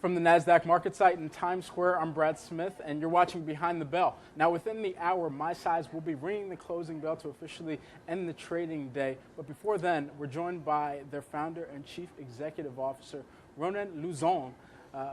From the Nasdaq market site in Times Square, I'm Brad Smith, and you're watching Behind the Bell. Now, within the hour, My Size will be ringing the closing bell to officially end the trading day. But before then, we're joined by their founder and chief executive officer, Ronen Luzon,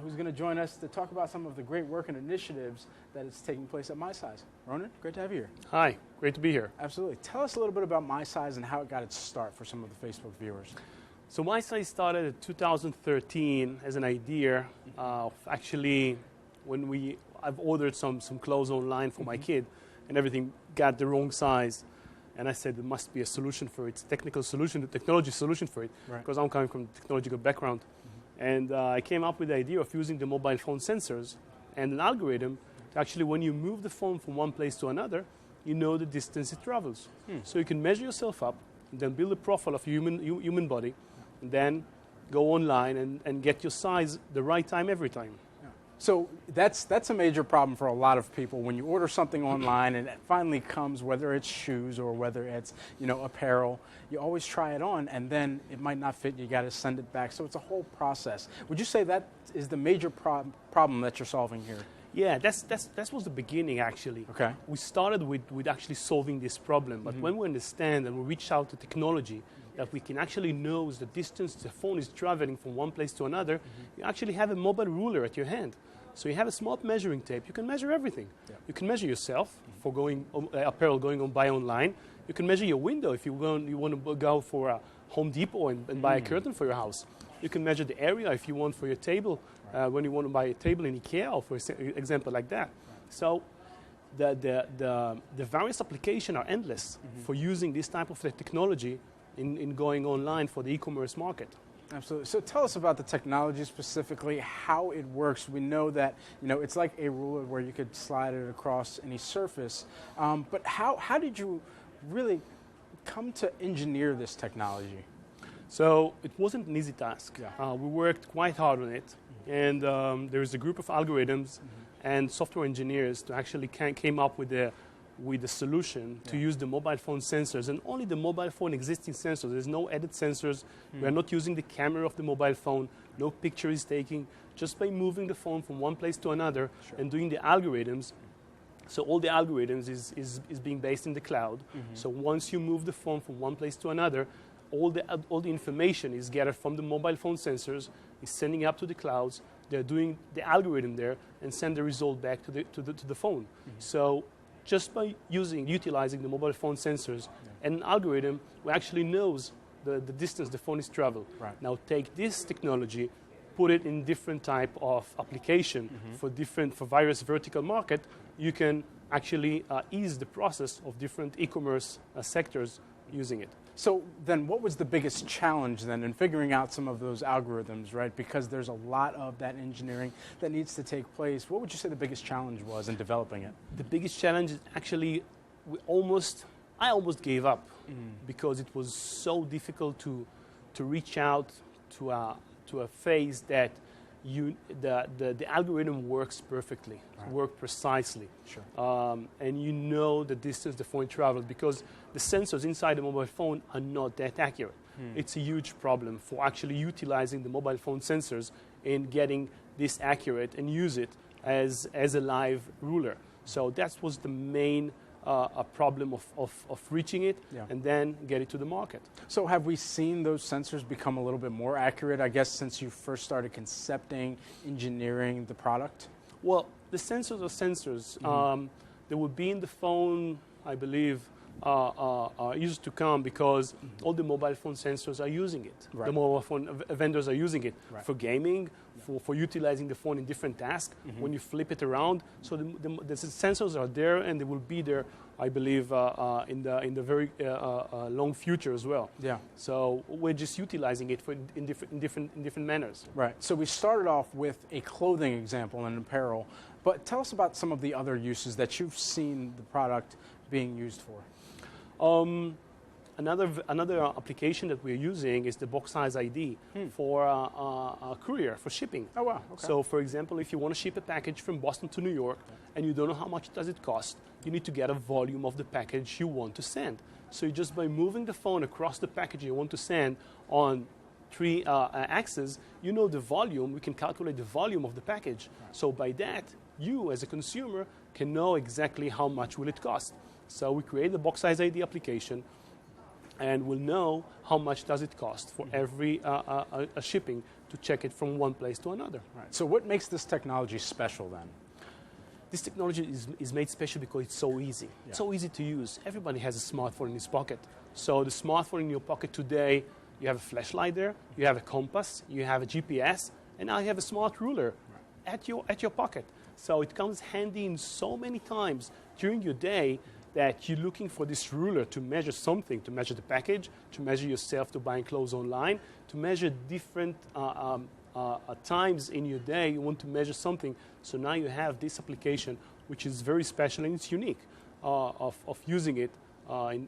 who's going to join us to talk about some of the great work and initiatives that is taking place at My Size. Ronen, great to have you here. Hi, great to be here. Absolutely. Tell us a little bit about My Size and how it got its start for some of the Facebook viewers. So My Size started in 2013 as an idea of actually when I've ordered some clothes online for my kid and everything got the wrong size. And I said there must be a solution for it, technical solution, a technology solution for it, because I'm coming from a technological background. And I came up with the idea of using the mobile phone sensors and an algorithm to actually, when you move the phone from one place to another, you know the distance it travels. So you can measure yourself up and then build a profile of a human body, and then go online and get your size the right time every time. Yeah. So that's a major problem for a lot of people. When you order something online and it finally comes, whether it's shoes or whether it's apparel, you always try it on and then it might not fit. You got to send it back. So it's a whole process. Would you say that is the major problem that you're solving here? Yeah, that was the beginning actually. Okay. We started with actually solving this problem, but when we understand and we reach out to technology that we can actually know the distance the phone is traveling from one place to another, you actually have a mobile ruler at your hand. So you have a smart measuring tape. You can measure everything. Yeah. You can measure yourself for going apparel going on buy online. You can measure your window if you want to go for a Home Depot and buy a curtain for your house. You can measure the area if you want for your table, when you want to buy a table in IKEA, or for example like that. So the various applications are endless for using this type of technology in going online for the e-commerce market. Absolutely. So tell us about the technology specifically, how it works. We know that it's like a ruler where you could slide it across any surface. But how did you really come to engineer this technology? So it wasn't an easy task. Yeah. We worked quite hard on it, and there is a group of algorithms and software engineers to actually came up with the solution to use the mobile phone sensors, and only the mobile phone existing sensors. There's no added sensors. We are not using the camera of the mobile phone. No picture is taking. Just by moving the phone from one place to another and doing the algorithms. So all the algorithms is being based in the cloud. So once you move the phone from one place to another, all the information is gathered from the mobile phone sensors, is sending up to the clouds. They're doing the algorithm there and send the result back to the phone. So just by utilizing the mobile phone sensors and an algorithm, we actually knows the distance the phone is traveled. Right. Now take this technology, put it in different type of application for various vertical market, you can actually ease the process of different e-commerce sectors using it. So then what was the biggest challenge then in figuring out some of those algorithms, right? Because there's a lot of that engineering that needs to take place. What would you say the biggest challenge was in developing it? The biggest challenge is actually I almost gave up because it was so difficult to reach out to a phase that the algorithm works perfectly, works precisely. Sure. And you know the distance the phone travels because the sensors inside the mobile phone are not that accurate. It's a huge problem for actually utilizing the mobile phone sensors and getting this accurate and use it as a live ruler. So that was the main a problem of reaching it and then get it to the market. So have we seen those sensors become a little bit more accurate, I guess, since you first started concepting, engineering the product? Well, the sensors are sensors. They will be in the phone, I believe, used to come because all the mobile phone sensors are using it. Right. The mobile phone vendors are using it for gaming, for utilizing the phone in different tasks, when you flip it around. So the sensors are there and they will be there, I believe, in the very long future as well. Yeah. So we're just utilizing it in different manners. Right. So we started off with a clothing example and apparel, but tell us about some of the other uses that you've seen the product being used for. Another application that we're using is the box size ID for a courier, for shipping. Oh, wow. Okay. So, for example, if you want to ship a package from Boston to New York and you don't know how much does it cost, you need to get a volume of the package you want to send. So just by moving the phone across the package you want to send on three axes, you know the volume. We can calculate the volume of the package. Right. So by that, you as a consumer can know exactly how much will it cost. So we create the box size ID application, and we'll know how much does it cost for every shipping to check it from one place to another. Right. So what makes this technology special then? This technology is made special because it's so easy. Yeah. It's so easy to use. Everybody has a smartphone in his pocket. So the smartphone in your pocket today, you have a flashlight there, you have a compass, you have a GPS, and now you have a smart ruler at your pocket. So it comes handy in so many times during your day that you're looking for this ruler to measure something, to measure the package, to measure yourself to buying clothes online, to measure different times in your day you want to measure something. So now you have this application, which is very special and it's unique of using it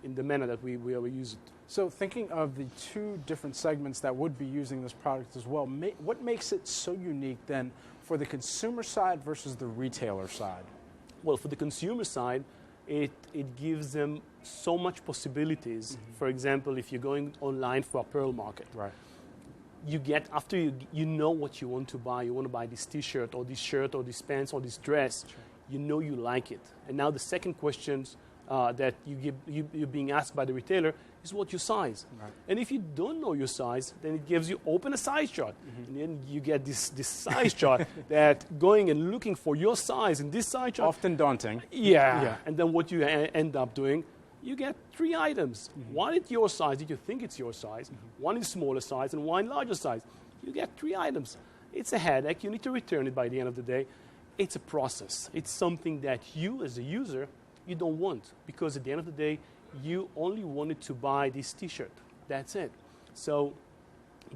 in the manner that we use it. So thinking of the two different segments that would be using this product as well, what makes it so unique then for the consumer side versus the retailer side? Well, for the consumer side, it gives them so much possibilities. For example, if you're going online for apparel market, right. You get, after you know what you want to buy, you want to buy this t-shirt or this shirt or this pants or this dress, Sure. You know you like it. And now the second questions that you're being asked by the retailer is what your size. Right. And if you don't know your size, then it gives you open a size chart. And then you get this size chart that going and looking for your size in this size chart. Often daunting. Yeah. And then what you end up doing, you get 3 items. One is your size, if you think it's your size. One is smaller size and one larger size. You get 3 items. It's a headache. You need to return it by the end of the day. It's a process. It's something that you as a user, you don't want, because at the end of the day, you only wanted to buy this t-shirt. That's it. So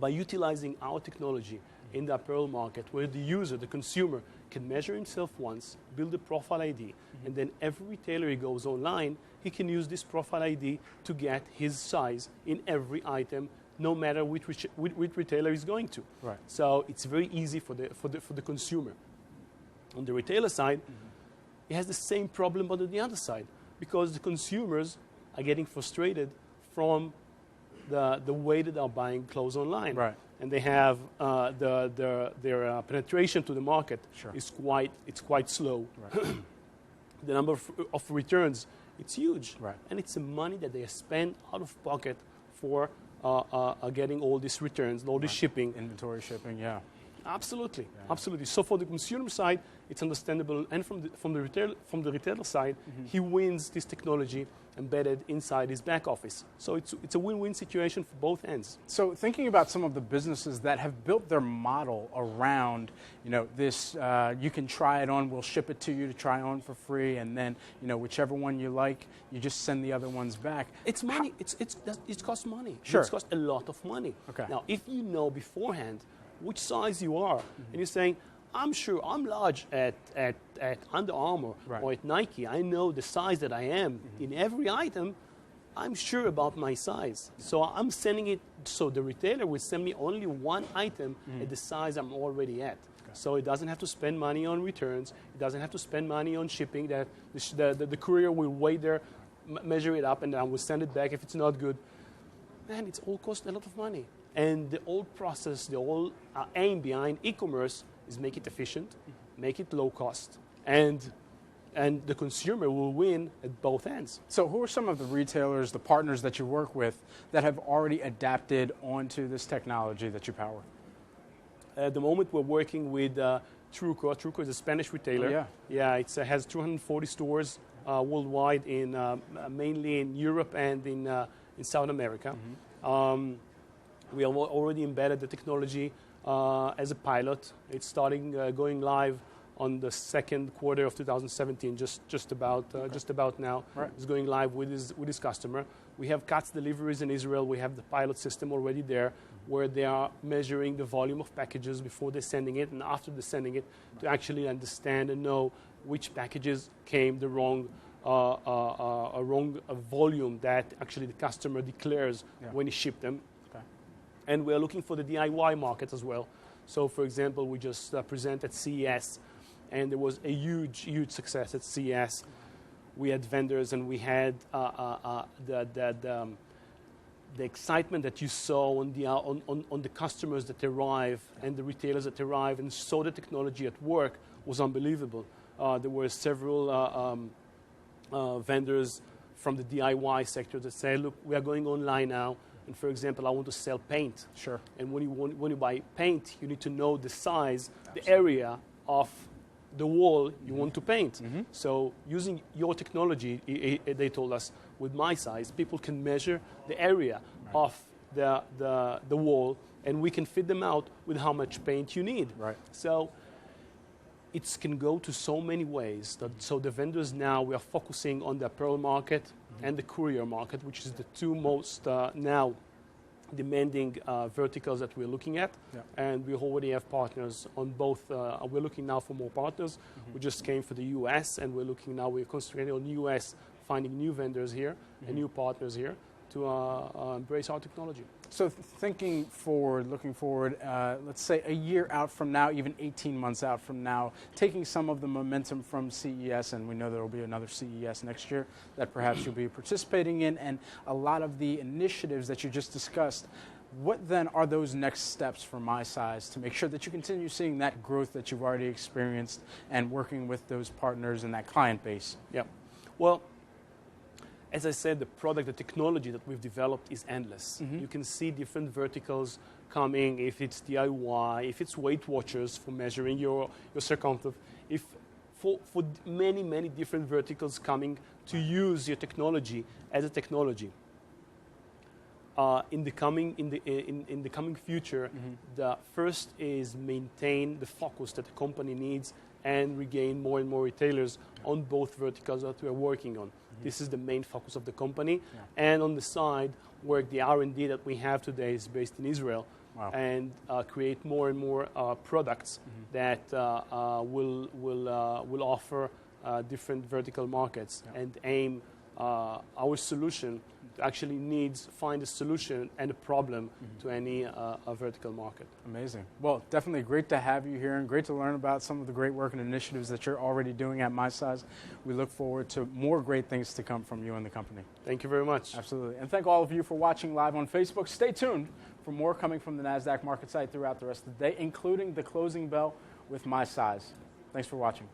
by utilizing our technology in the apparel market, where the user, the consumer, can measure himself once, build a profile ID, and then every retailer he goes online, he can use this profile ID to get his size in every item, no matter which retailer he's going to. Right. So it's very easy for the consumer. On the retailer side, it has the same problem, but on the other side, because the consumers are getting frustrated from the way that they're buying clothes online. Right. And they have their penetration to the market Sure. is quite slow. Right. The number of returns, it's huge. Right. And it's the money that they spend out of pocket for getting all these returns, all this shipping. Inventory shipping, yeah. Absolutely, absolutely. So for the consumer side, it's understandable, and from the retailer side, he wins this technology embedded inside his back office. So it's a win-win situation for both ends. So thinking about some of the businesses that have built their model around, this, you can try it on, we'll ship it to you to try on for free, and then, whichever one you like, you just send the other ones back. It's money. It costs money. Sure. It costs a lot of money. Okay. Now, if you know beforehand which size you are, and you're saying, I'm sure I'm large at Under Armour Right. or at Nike. I know the size that I am in every item. I'm sure about my size. So I'm sending it, so the retailer will send me only one item at the size I'm already at. Okay. So it doesn't have to spend money on returns. It doesn't have to spend money on shipping. That the courier will wait there, measure it up, and I will send it back if it's not good. Man, it's all cost a lot of money. And the whole process, the whole aim behind e-commerce is make it efficient, make it low cost, and the consumer will win at both ends. So who are some of the retailers, the partners that you work with that have already adapted onto this technology that you power? At the moment, we're working with Truco. Truco is a Spanish retailer. Oh, yeah. It has 240 stores worldwide, mainly in Europe and in South America. We have already embedded the technology as a pilot. It's starting going live on the second quarter of 2017, just about now. Right. It's going live with his customer. We have CATS deliveries in Israel. We have the pilot system already there, where they are measuring the volume of packages before they're sending it, and after they're sending it, to actually understand and know which packages came the wrong volume that actually the customer declares when he shipped them. And we're looking for the DIY market as well. So, for example, we just presented CES, and there was a huge success at CES. We had vendors, and we had the excitement that you saw on the customers that arrive and the retailers that arrive and saw the technology at work was unbelievable. There were several vendors from the DIY sector that say, look, we are going online now, and for example, I want to sell paint. Sure. And when you buy paint, you need to know the size, the area of the wall you want to paint. So using your technology, they told us, with my size, people can measure the area of the wall, and we can fit them out with how much paint you need. Right. So it can go to so many ways. So the vendors now, we are focusing on the apparel market and the courier market, which is the two most now demanding verticals that we're looking at. Yeah. And we already have partners on both. We're looking now for more partners. We just came for the US, and we're concentrating on the US, finding new vendors here and new partners here to embrace our technology. So thinking forward, looking forward, let's say a year out from now, even 18 months out from now, taking some of the momentum from CES, and we know there will be another CES next year that perhaps you'll be participating in, and a lot of the initiatives that you just discussed, what then are those next steps for MySize to make sure that you continue seeing that growth that you've already experienced and working with those partners and that client base? Yeah. Well, as I said, the product, the technology that we've developed is endless. You can see different verticals coming, if it's DIY, if it's Weight Watchers for measuring your circumference, if for many, many different verticals coming to use your technology as a technology. In the coming future, the first is maintain the focus that the company needs and regain more and more retailers on both verticals that we are working on. This is the main focus of the company. And on the side, work the R&D that we have today is based in Israel. And create more and more products that will offer different vertical markets and aim our solution to actually find a solution and a problem to any vertical market. Amazing. Well, definitely great to have you here and great to learn about some of the great work and initiatives that you're already doing at MySize. We look forward to more great things to come from you and the company. Thank you very much. Absolutely. And thank all of you for watching live on Facebook. Stay tuned for more coming from the Nasdaq market site throughout the rest of the day, including the closing bell with MySize. Thanks for watching.